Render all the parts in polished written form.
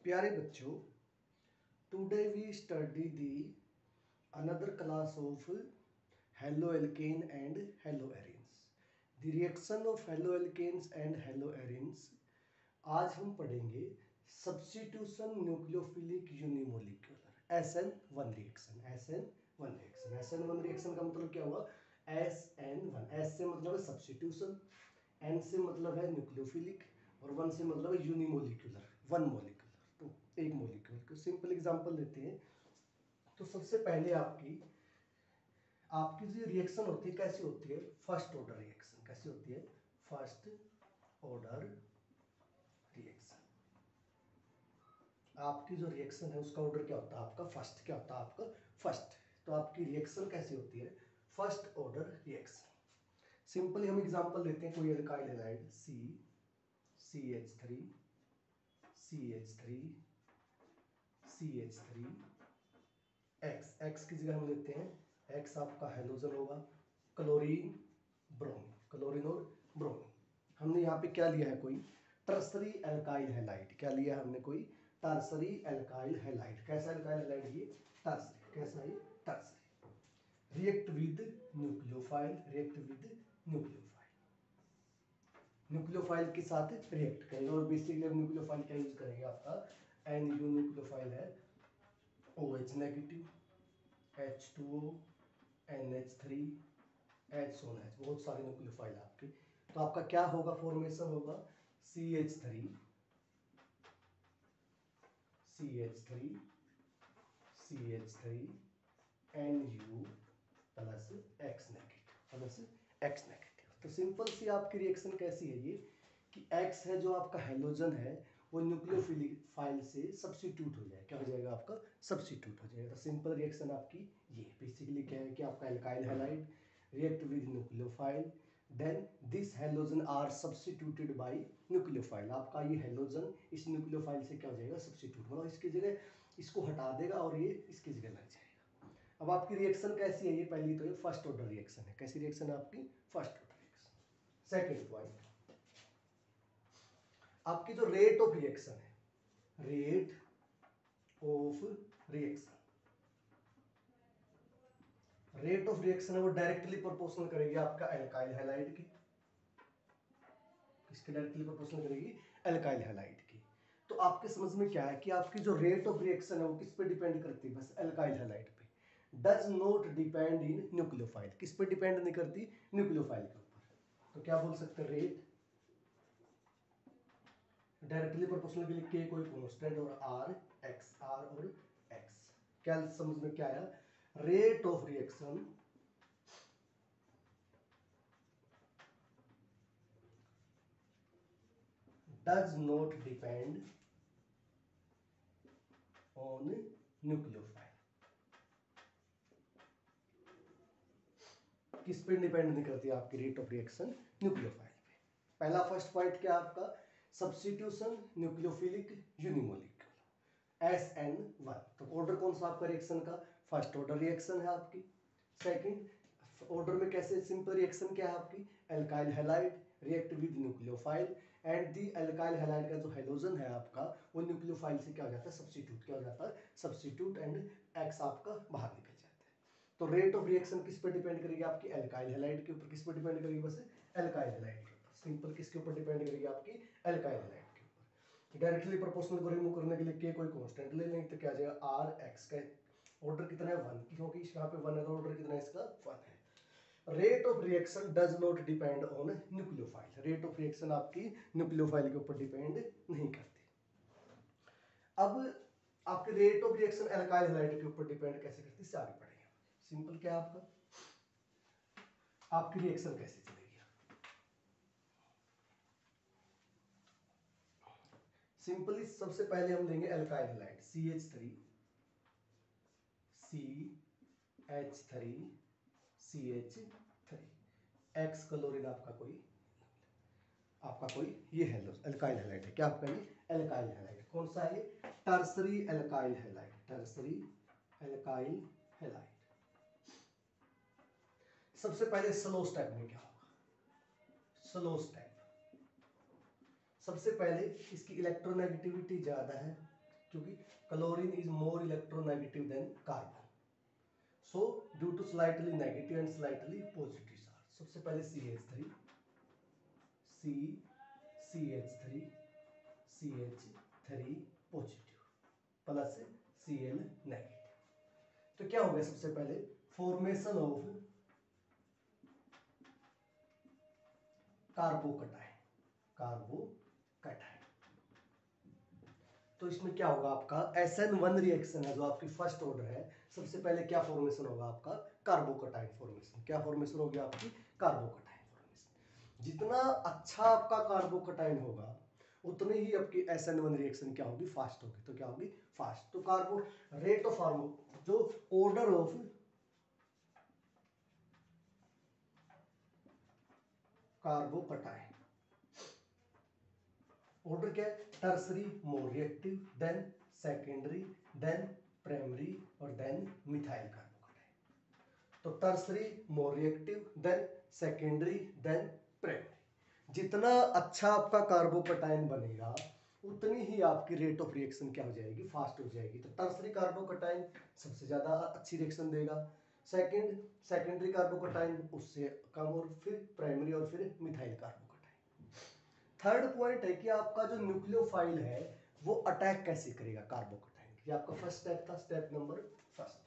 प्यारे बच्चों, today we study the another class of haloalkane and haloarenes. The reaction of haloalkanes and haloarenes. आज हम पढ़ेंगे substitution nucleophilic unimolecular SN1 reaction. SN1 reaction, SN1 reaction का मतलब क्या हुआ? SN1, S से मतलब है सब्स्टिट्यूशन, N से मतलब है न्यूक्लियोफिलिक और 1 से मतलब है यूनिमोलिक्यूलर, वन मोलिक्यूलर, तो एक मोलिक्यूल का सिंपल एग्जांपल लेते हैं। तो सबसे पहले आपकी जो रिएक्शन होती है कैसी होती है? First order reaction. कैसी होती है? First order reaction. आपकी जो रिएक्शन है उसका ऑर्डर क्या होता है? आपका फर्स्ट। क्या होता है आपका? फर्स्ट। तो आपकी रिएक्शन कैसी होती है? First order reaction. सिंपली हम एग्जांपल लेते हैं। कोई alkyl halide CH3 CH3 CH3 X की जगह हम लेते हैं X आपका हैलोजन होगा, क्लोरीन ब्रोमीन, क्लोरीन और ब्रोमीन। हमने यहाँ पे क्या लिया है? कोई टर्सरी एल्काइल हैलाइड। क्या लिया है हमने? कोई टर्सरी एल्काइल हैलाइड। कैसा एल्काइल हैलाइड? ये टर्सरी। कैसा? ये tertiary. React with nucleophile, react with nucleophile, nucleophile के साथ रिएक्ट करेंगे। और बेसिकली हम न्यूक्लियोफाइल क्या यूज करेंगे? आपका NU न्यूक्लियोफाइल है OH negative, H2O, NH3, H1H, बहुत सारे न्यूक्लियोफाइल आपके। तो आपका क्या होगा? फॉर्मेशन होगा CH3 NU plus X negative. तो सिंपल सी आपकी रिएक्शन कैसी है ये कि X है जो आपका हैलोजन है वो न्यूक्लियोफिलिक फाइल से सब्स्टिट्यूट हो जाए। क्या हो जाएगा? आपका सब्स्टिट्यूट हो जाएगा। तो सिंपल रिएक्शन आपकी ये बेसिकली क्या है कि आपका alkyl halide react with nucleophile, then this halogen are substituted by nucleophile. आपका ये हैलोजन इस न्यूक्लियोफाइल से क्या हो जाएगा? सब्स्टिट्यूट, मतलब इसकी जगह इसको हटा देगा और ये इसकी जगह लग जाएगा। अब आपकी रिएक्शन कैसी है? ये पहली तो ये फर्स्ट ऑर्डर रिएक्शन है। कैसी रिएक्शन है आपकी? First order reaction. Second point, आपकी जो रेट ऑफ रिएक्शन है, rate of reaction, rate of reaction है वो डायरेक्टली प्रोपोर्शनल करेगी आपका एल्काइल हैलाइड की। किसके डायरेक्टली प्रोपोर्शनल करेगी? एल्काइल हैलाइड की। तो आपके समझ में क्या है कि आपकी जो रेट ऑफ रिएक्शन है वो किस पे डिपेंड करती है? बस एल्काइल हैलाइड पे। Does not depend in nucleophile. किस पे डिपेंड नहीं करती? न्यूक्लियोफाइल के ऊपर। तो क्या बोल सकते हैं? रेट डायरेक्टली प्रोपोर्शनल के लिए K कोई कांस्टेंट और R और X। क्या समझ में क्या आया? Rate of reaction does not depend on nucleophile। किस पे डिपेंड नहीं करती आपकी रेट ऑफ रिएक्शन? न्यूक्लियोफाइल पे। पहला फर्स्ट पॉइंट क्या आपका? Substitution nucleophilic unimolecular SN1। तो ऑर्डर कौन सा आपका रिएक्शन का? फर्स्ट ऑर्डर रिएक्शन है आपकी। सेकंड ऑर्डर में कैसे? सिंपल रिएक्शन क्या है आपकी? Alkyl halide react with nucleophile and the alkyl halide का जो हैलोजन है आपका वो न्यूक्लियोफाइल से क्या हो जाता है? सब्स्टिट्यूट। क्या हो जाता है? सब्स्टिट्यूट एंड X आपका बाहर निकल जाता है। तो रेट ऑफ रिएक्शन किस पर डिपेंड करेगी? आपकी एल्काइल हैलाइड के ऊपर। किस पर डिपेंड करेगी? बस एल्काइल हैलाइड के ऊपर। सिंपल किसके ऊपर डिपेंड करेगी? आपकी एल्काइल हैलाइड के ऊपर। डायरेक्टली प्रोपोर्शनल को रिमूव करने के लिए K कोई कांस्टेंट ले लेंगे तो क्या आ जाएगा? RX का ऑर्डर कितना है? 1, क्योंकि यहाँ पे 1 है तो ऑर्डर कितना है इसका? 1 है। Rate of reaction does not depend on nucleophile. Rate of reaction आपकी न्यूक्लियोफाइल के ऊपर डिपेंड नहीं करती। अब आपके rate of reaction alkyl halide के ऊपर डिपेंड कैसे करती है? आगे पढ़ेंगे। सिंपल क्या आपका आपकी रिएक्शन कैसे चलेगी? सिंपली सबसे पहले हम लेंगे alkyl halide CH3 CH3 X chlorine आपका कोई ये एल्काइल हैलाइड है। क्या आपका ये? एल्काइल हैलाइड है। कौन सा है ये? Tertiary alkyl halide. Tertiary alkyl halide. सबसे पहले स्लो स्टेप में क्या होगा? स्लो स्टेप, सबसे पहले इसकी इलेक्ट्रोनेगेटिविटी ज्यादा है क्योंकि chlorine is more electronegative than carbon, so due to slightly negative and slightly positive charge. सबसे पहले CH3 CH3 positive plus Cl negative. तो क्या हो गया, सबसे पहले फॉर्मेशन ऑफ कार्बोकटाइन। तो इसमें क्या होगा आपका SN1 रिएक्शन है जो आपकी फर्स्ट ऑर्डर है। सबसे पहले क्या फॉर्मेशन होगा आपका कार्बोकटाइन फॉर्मेशन। क्या फॉर्मेशन होगी आपकी कार्बोकटाइन फॉर्मेशन। जितना अच्छा आपका कार्बोकटाइन होगा उतनी ही आपकी SN1 रिएक्शन क्या होगी, फास्ट होगी। तो क्या होगी, फास्ट। तो कार्बो रेट ऑफ जो ऑर्डर ऑफ कार्बोकटाइन, ऑर्डर क्या है, tertiary more reactive, then secondary, then primary और देन मिथाइल कार्बोकटाइन। तो tertiary more reactive, then secondary, then primary. जितना अच्छा आपका कार्बोकटाइन बनेगा उतनी ही आपकी रेट ऑफ रिएक्शन क्या हो जाएगी, फास्ट हो जाएगी। तो टर्सरी कार्बोकटाइन सबसे ज्यादा अच्छी रिएक्शन देगा, सेकेंडरी कार्बोकटाइन उससे कम, और फिर प्राइमरी और फिर मिथाइल कार्बोकटाइन। थर्ड पॉइंट है कि आपका जो न्यूक्लियोफाइल है वो अटैक कैसे करेगा कार्बोकटाइन। ये आपका फर्स्ट स्टेप था, स्टेप नंबर फर्स्ट।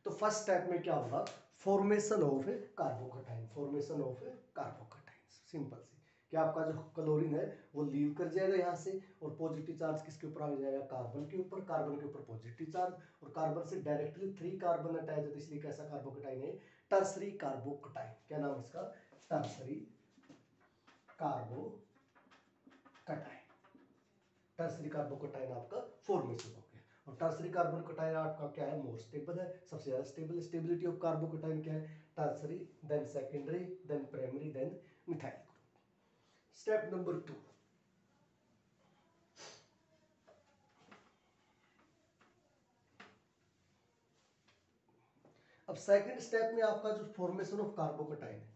तो फर्स्ट स्टेप में क्या होगा, formation of carbocation, formation of carbocation. Simple सी, कि आपका जो क्लोरीन है वो लीव कर जाएगा यहाँ से, और पॉजिटिव चार्ज किसके ऊपर आ जाएगा, कार्बन के ऊपर। कार्बन के ऊपर पॉजिटिव चार्ज, और कार्बन से डायरेक्टली 3 कार्बन अटैच है, इसलिए कैसा कार्बोकटाइन है, टर्सरी कार्बोकटाइन। क्या नाम है इसका, टर्सरी कार्बोकटाइन। टर्सरी कार्बोकटाइन आपका फॉर्मेशन हो गया। और टर्सरी कार्बोकटाइन आपका क्या है, मोर स्टेबल है, सबसे ज्यादा स्टेबल। स्टेबिलिटी ऑफ कार्बोकटाइन क्या है, tertiary, then secondary, then primary, then methyl group. Step number 2, अब सेकंड स्टेप में आपका जो फॉर्मेशन ऑफ कार्बोकटाइन है,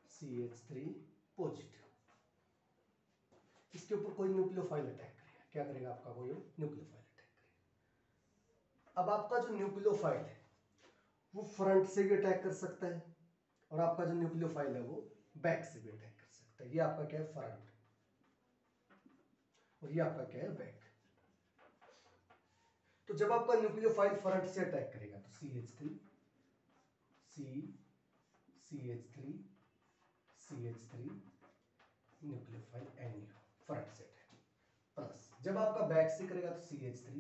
CH3 पॉजिटिव, इसके ऊपर कोई न्यूक्लियोफाइल अटैक करेगा। क्या करेगा आपका, कोई न्यूक्लियोफाइल अटैक करेगा। अब आपका जो न्यूक्लियोफाइल है वो फ्रंट से भी अटैक कर सकता है, और आपका जो न्यूक्लियोफाइल है वो बैक से भी अटैक कर सकता है। ये आपका क्या है, फ्रंट, और ये आपका क्या है, बैक। तो जब आपका न्यूक्लियोफाइल फ्रंट से अटैक करेगा तो CH3 न्यूक्लियोफाइल NU फ्रंट से अटैक, प्लस जब आपका बैक से करेगा तो CH3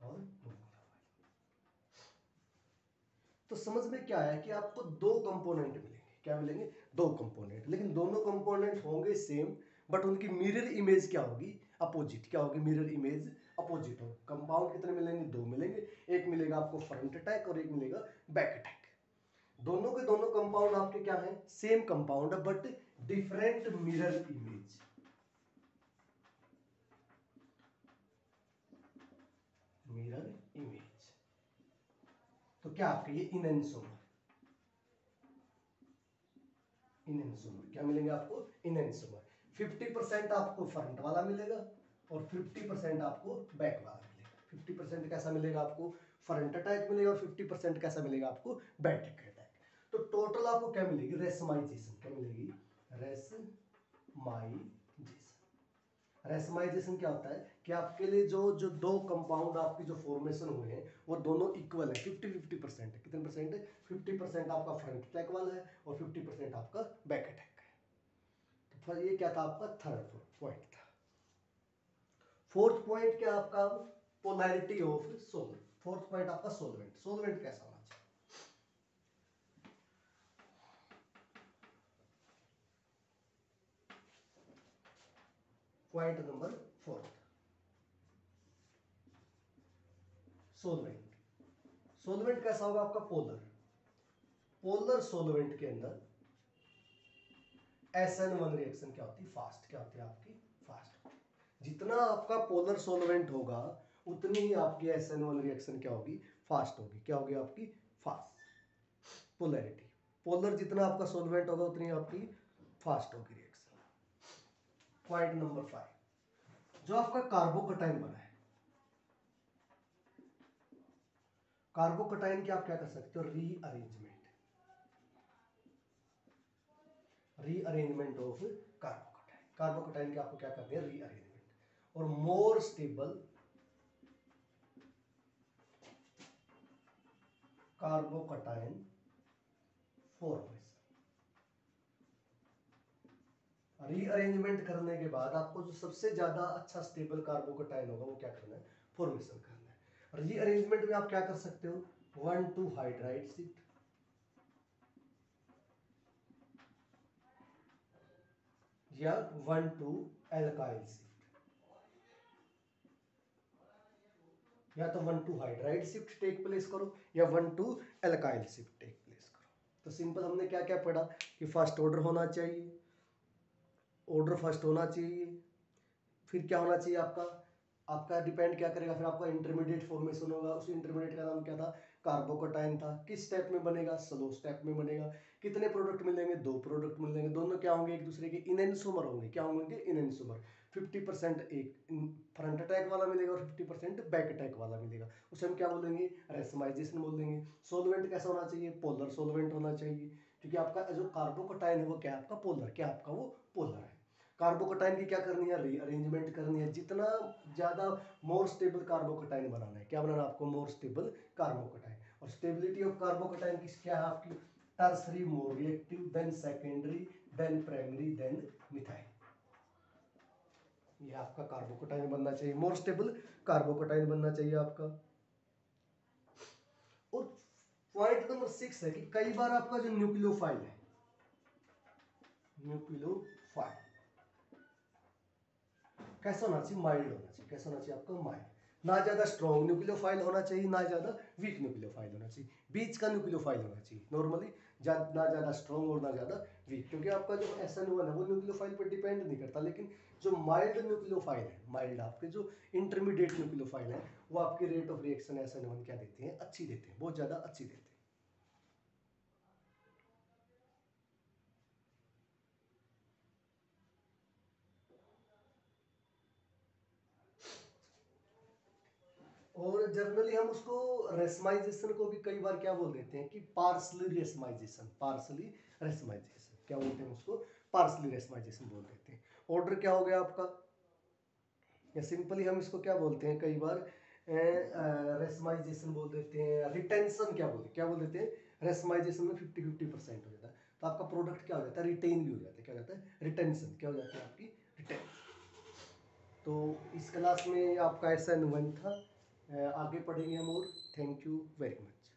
और न्यूक्लियोफाइल। तो समझ में क्या है कि आपको 2 कंपोनेंट मिलेंगे। क्या मिलेंगे, 2 कंपोनेंट, लेकिन दोनों कंपोनेंट होंगे सेम, बट उनकी मिरर इमेज क्या होगी, अपोजिट। क्या होगी, मिरर इमेज अपोजिट हो। कंपाउंड कितने मिलेंगे, 2 मिलेंगे। एक मिलेगा आपको फ्रंट अटैक और एक मिलेगा बैक अटैक। दोनों के दोनों कंपाउंड आपके क्या हैं, same compound, but different mirror image. Mirror image. तो क्या आपके ये इनएंसोमर क्या मिलेंगे आपको, इनएंसोमर। 50% आपको फ्रंट वाला मिलेगा और 50% आपको बैक वाला मिलेगा। 50% कैसा मिलेगा आपको, फ्रंट अटैक मिलेगा, और 50% कैसा मिलेगा आपको, बैक अटैक। तो टोटल आपको क्या मिलेगी, रेसमाइजेशन। क्या मिलेगी, रेसमाइजेशन क्या होता है कि आपके लिए जो 2 कंपाउंड आपकी जो फॉर्मेशन हुए हैं वो दोनों इक्वल है, 50-50% है। कितने परसेंट है, 50% आपका फ्रंट अटैक वाला है और 50% आपका बैक अटैक है। तो फिर ये क्या था आपका थर्ड पॉइंट था। फोर्थ पॉइंट क्या आपका, पोलैरिटी ऑफ सोल्वेंट। फोर्थ पॉइंट आपका सोल्वेंट। सोल्वेंट कैसा होना चाहिए, पॉइंट नंबर 4, सोलवेंट। सोलवेंट कैसा होगा आपका, पोलर सोलवेंट के अंदर SN1 रिएक्शन क्या होती है, फास्ट। क्या होती है आपकी, फास्ट। जितना आपका पोलर सोलवेंट होगा उतनी ही आपकी SN1 रिएक्शन क्या होगी, फास्ट होगी। क्या होगी आपकी, फास्ट। पोलैरिटी, पोलर जितना आपका सॉल्वेंट होगा उतनी आपकी फास्ट होगी रिएक्शन। पॉइंट नंबर 5, जो आपका कार्बोकटाइन बना है, कार्बोकटाइन की आप क्या कर सकते हो, रीअरेंजमेंट ऑफ कार्बोकटाइन। कार्बोकटाइन के आपको क्या करते हैं, रीअरेंजमेंट। और मोर स्टेबल कार्बोकटाइन फॉर्मेशन। रीअरेंजमेंट करने के बाद आपको जो सबसे ज्यादा अच्छा स्टेबल कार्बोकटाइन होगा वो क्या करना है, फॉर्मेशन करना है। रीअरेंजमेंट में आप क्या कर सकते हो, 1,2 हाइड्राइड शिफ्ट या 1,2 एल्काइल शिफ्ट, या तो 1,2 हाइड्राइड शिफ्ट टेक प्लेस करो या 1,2 एल्काइल शिफ्ट टेक प्लेस करो। तो सिंपल हमने क्या क्या पढ़ा कि फर्स्ट ऑर्डर होना चाहिए, ऑर्डर फर्स्ट होना चाहिए, फिर क्या होना चाहिए आपका, आपका डिपेंड क्या करेगा, फिर आपका इंटरमीडिएट फॉर्मेशन होगा। उस इंटरमीडिएट का नाम क्या था, कार्बोकटाइन था। किस स्टेप में बनेगा, स्लो स्टेप में बनेगा। कितने प्रोडक्ट मिलेंगे, 2 प्रोडक्ट मिलेंगे। दोनों क्या होंगे, एक दूसरे के इनएंसोमर होंगे। क्या होंगे, इनएंसोमर। 50% एक फ्रंट अटैक वाला मिलेगा और 50% बैक अटैक वाला मिलेगा। उसे हम क्या बोलेंगे, रेसमाइजेशन बोलेंगे। सोलवेंट कैसा होना चाहिए, पोलर सोलवेंट होना चाहिए, क्योंकि आपका जो कार्बोकटाइन है वो क्या आपका पोलर, क्या आपका वो पोलर है। कार्बोकटाइन की क्या करनी है, रीअरेंजमेंट करनी है। जितना ज्यादा मोर स्टेबल कार्बोकटाइन बनाना है, क्या बनाना है आपको, मोर स्टेबल कार्बोकटाइन। और स्टेबिलिटी ऑफ कार्बोकटाइन की क्या है आपकी, tertiary more reactive, then secondary, then primary, then methyl. ये आपका कार्बोकटाइन बनना चाहिए, मोर स्टेबल कार्बोकटाइन बनना चाहिए आपका। और पॉइंट नंबर 6 है कि कई बार आपका जो न्यूक्लियोफाइल है, न्यूक्लियोफाइल कैसा होना चाहिए, माइल्ड होना चाहिए। कैसा होना चाहिए आपका, माइल्ड। ना ज्यादा स्ट्रॉन्ग न्यूक्लियोफाइल होना चाहिए, ना ज्यादा वीक न्यूक्लियोफाइल होना चाहिए। बीच का न्यूक्लियोफाइल होना चाहिए नॉर्मली, ना ज्यादा स्ट्रॉन्ग और ना ज्यादा वीक। क्योंकि आपका जो SN1 है वो न्यूक्लियोफाइल पर डिपेंड नहीं करता, लेकिन जो माइल्ड न्यूक्लियोफाइल है, माइल्ड आपके जो इंटरमीडिएट न्यूक्लियोफाइल है, वो आपकी रेट ऑफ रिएक्शन SN1 क्या देते हैं, अच्छी देते हैं, बहुत ज्यादा अच्छी देते हैं। और जनरली हम उसको रेसमाइजेशन को भी कई बार क्या बोल देते हैं कि पार्सली रेसमाइजेशन, पार्सली रेसमाइजेशन क्या बोलते हैं उसको, पार्सली रेसमाइजेशन बोल देते हैं। ऑर्डर क्या हो गया आपका, या सिंपली हम इसको क्या बोलते हैं, कई बार रेसमाइजेशन बोल देते हैं, रिटेंशन क्या बोल देते हैं, रेसमाइजेशन में 50-50% हो जाता है। तो आपका प्रोडक्ट क्या हो जाता है, रिटेन भी हो जाता है। क्या हो जाता है, रिटेंशन। क्या हो जाती है आपकी, रिटेंशन। तो इस क्लास में आपका SN1 था, आगे पढ़ेंगे हम और। Thank you very much.